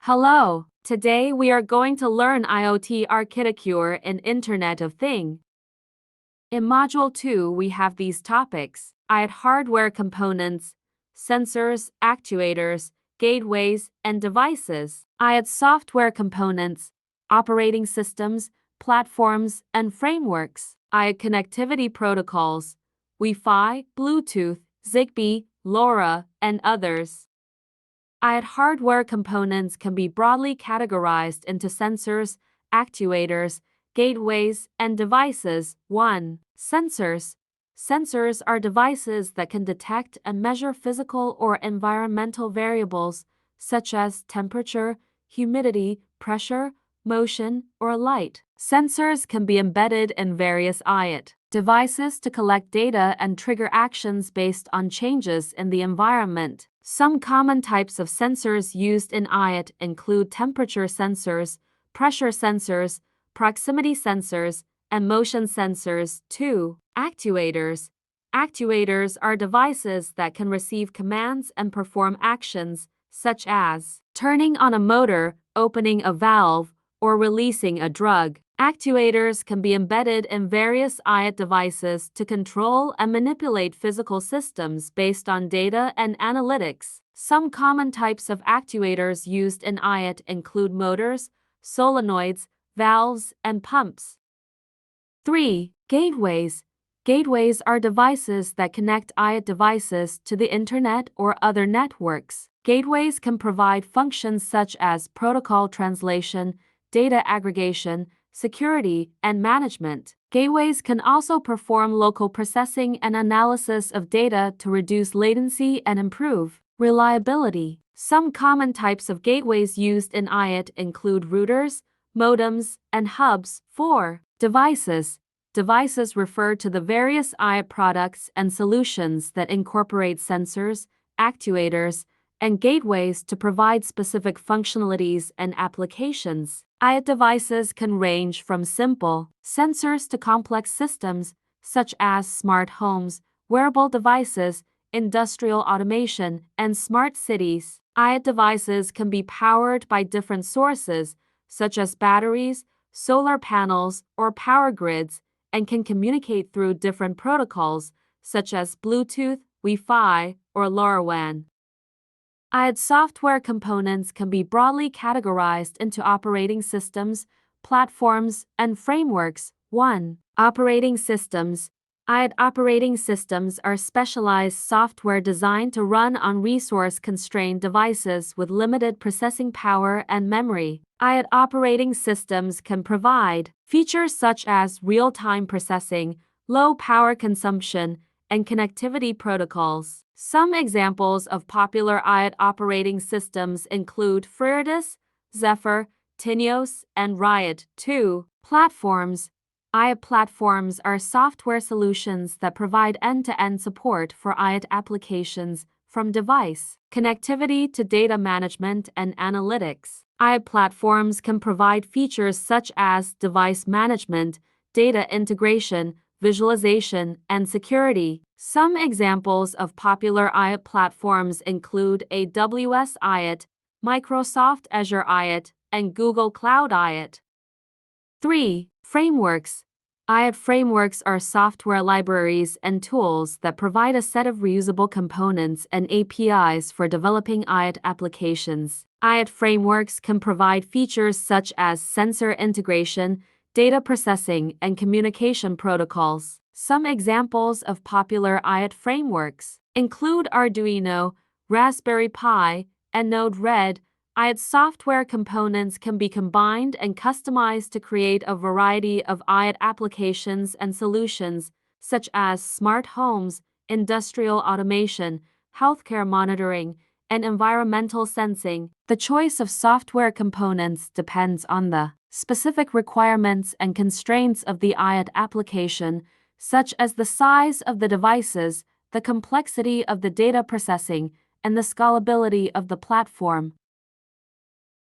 Hello, today we are going to learn IoT Architecture and Internet of Things. In Module 2, we have these topics: IoT hardware components, sensors, actuators, gateways, and devices; IoT software components, operating systems, platforms, and frameworks; IoT connectivity protocols, Wi-Fi, Bluetooth, Zigbee, LoRa, and others. IoT hardware components can be broadly categorized into sensors, actuators, gateways, and devices. 1. Sensors. Sensors are devices that can detect and measure physical or environmental variables such as temperature, humidity, pressure, motion, or light. Sensors can be embedded in various IoT devices to collect data and trigger actions based on changes in the environment. Some common types of sensors used in IoT include temperature sensors, pressure sensors, proximity sensors, and motion sensors. 2. Actuators. Actuators are devices that can receive commands and perform actions, such as turning on a motor, opening a valve, or releasing a drug. Actuators can be embedded in various IoT devices to control and manipulate physical systems based on data and analytics. Some common types of actuators used in IoT include motors, solenoids, valves, and pumps. 3. Gateways. Gateways are devices that connect IoT devices to the Internet or other networks. Gateways can provide functions such as protocol translation, data aggregation, security, and management. Gateways can also perform local processing and analysis of data to reduce latency and improve reliability. Some common types of gateways used in IoT include routers, modems, and hubs. 4. Devices. Devices refer to the various IoT products and solutions that incorporate sensors, actuators, and gateways to provide specific functionalities and applications. IoT devices can range from simple sensors to complex systems, such as smart homes, wearable devices, industrial automation, and smart cities. IoT devices can be powered by different sources, such as batteries, solar panels, or power grids, and can communicate through different protocols, such as Bluetooth, Wi-Fi, or LoRaWAN. IoT software components can be broadly categorized into operating systems, platforms, and frameworks. 1. Operating systems. IoT operating systems are specialized software designed to run on resource-constrained devices with limited processing power and memory. IoT operating systems can provide features such as real-time processing, low power consumption, and connectivity protocols. Some examples of popular IoT operating systems include FreeRTOS, Zephyr, Tinios, and Riot. 2. Platforms. IoT platforms are software solutions that provide end-to-end support for IoT applications, from device connectivity to data management and analytics. IoT platforms can provide features such as device management, data integration, visualization, and security. Some examples of popular IoT platforms include AWS IoT, Microsoft Azure IoT, and Google Cloud IoT. 3. Frameworks. IoT frameworks are software libraries and tools that provide a set of reusable components and APIs for developing IoT applications. IoT frameworks can provide features such as sensor integration, data processing, and communication protocols. Some examples of popular IoT frameworks include Arduino, Raspberry Pi, and Node-RED. IoT software components can be combined and customized to create a variety of IoT applications and solutions, such as smart homes, industrial automation, healthcare monitoring, and environmental sensing. The choice of software components depends on the specific requirements and constraints of the IoT application, such as the size of the devices, the complexity of the data processing, and the scalability of the platform.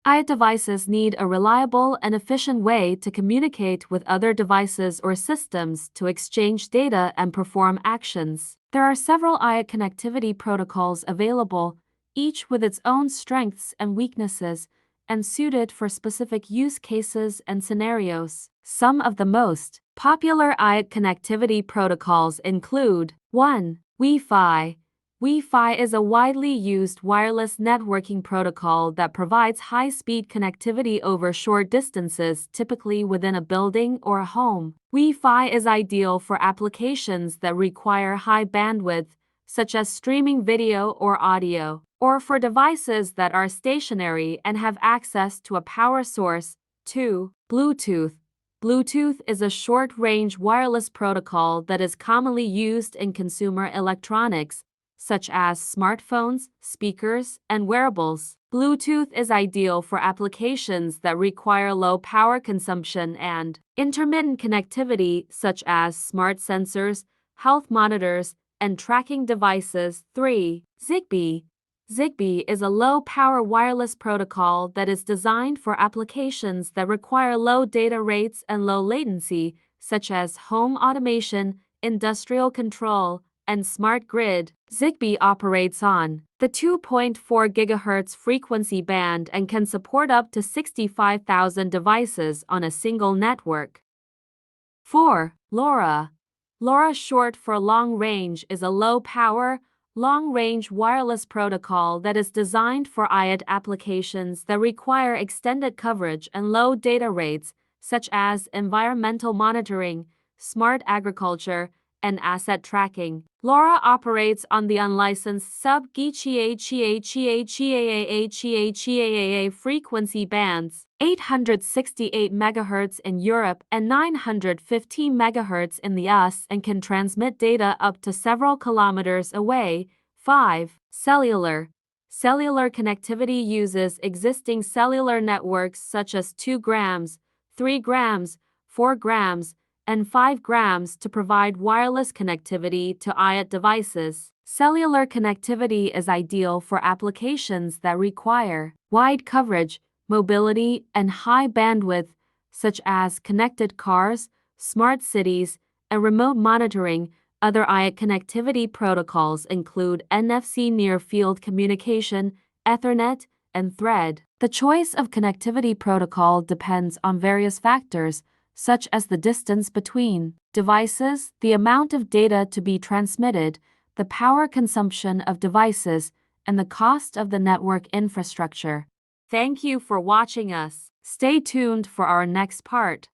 IoT devices need a reliable and efficient way to communicate with other devices or systems to exchange data and perform actions. There are several IoT connectivity protocols available, each with its own strengths and weaknesses, and suited for specific use cases and scenarios. Some of the most popular IoT connectivity protocols include 1. Wi-Fi. Wi-Fi is a widely used wireless networking protocol that provides high-speed connectivity over short distances, typically within a building or a home. Wi-Fi is ideal for applications that require high bandwidth, such as streaming video or audio, or for devices that are stationary and have access to a power source. 2. Bluetooth. Bluetooth is a short-range wireless protocol that is commonly used in consumer electronics, such as smartphones, speakers, and wearables. Bluetooth is ideal for applications that require low power consumption and intermittent connectivity, such as smart sensors, health monitors, and tracking devices. 3. Zigbee. Zigbee is a low-power wireless protocol that is designed for applications that require low data rates and low latency, such as home automation, industrial control, and smart grid. Zigbee operates on the 2.4 GHz frequency band and can support up to 65,000 devices on a single network. 4. LoRa. LoRa, short for long range, is a low-power, long-range wireless protocol that is designed for IoT applications that require extended coverage and low data rates, such as environmental monitoring, smart agriculture, and asset tracking. LoRa operates on the unlicensed sub-GHz frequency bands, 868 MHz in Europe and 915 MHz in the US, and can transmit data up to several kilometers away. 5. Cellular. Cellular connectivity uses existing cellular networks such as 2 grams, 3 grams, 4 grams, and 5 grams to provide wireless connectivity to IoT devices. Cellular connectivity is ideal for applications that require wide coverage, mobility, and high bandwidth, such as connected cars, smart cities, and remote monitoring. Other IoT connectivity protocols include NFC near-field communication, Ethernet, and Thread. The choice of connectivity protocol depends on various factors, such as the distance between devices, the amount of data to be transmitted, the power consumption of devices, and the cost of the network infrastructure. Thank you for watching us. Stay tuned for our next part.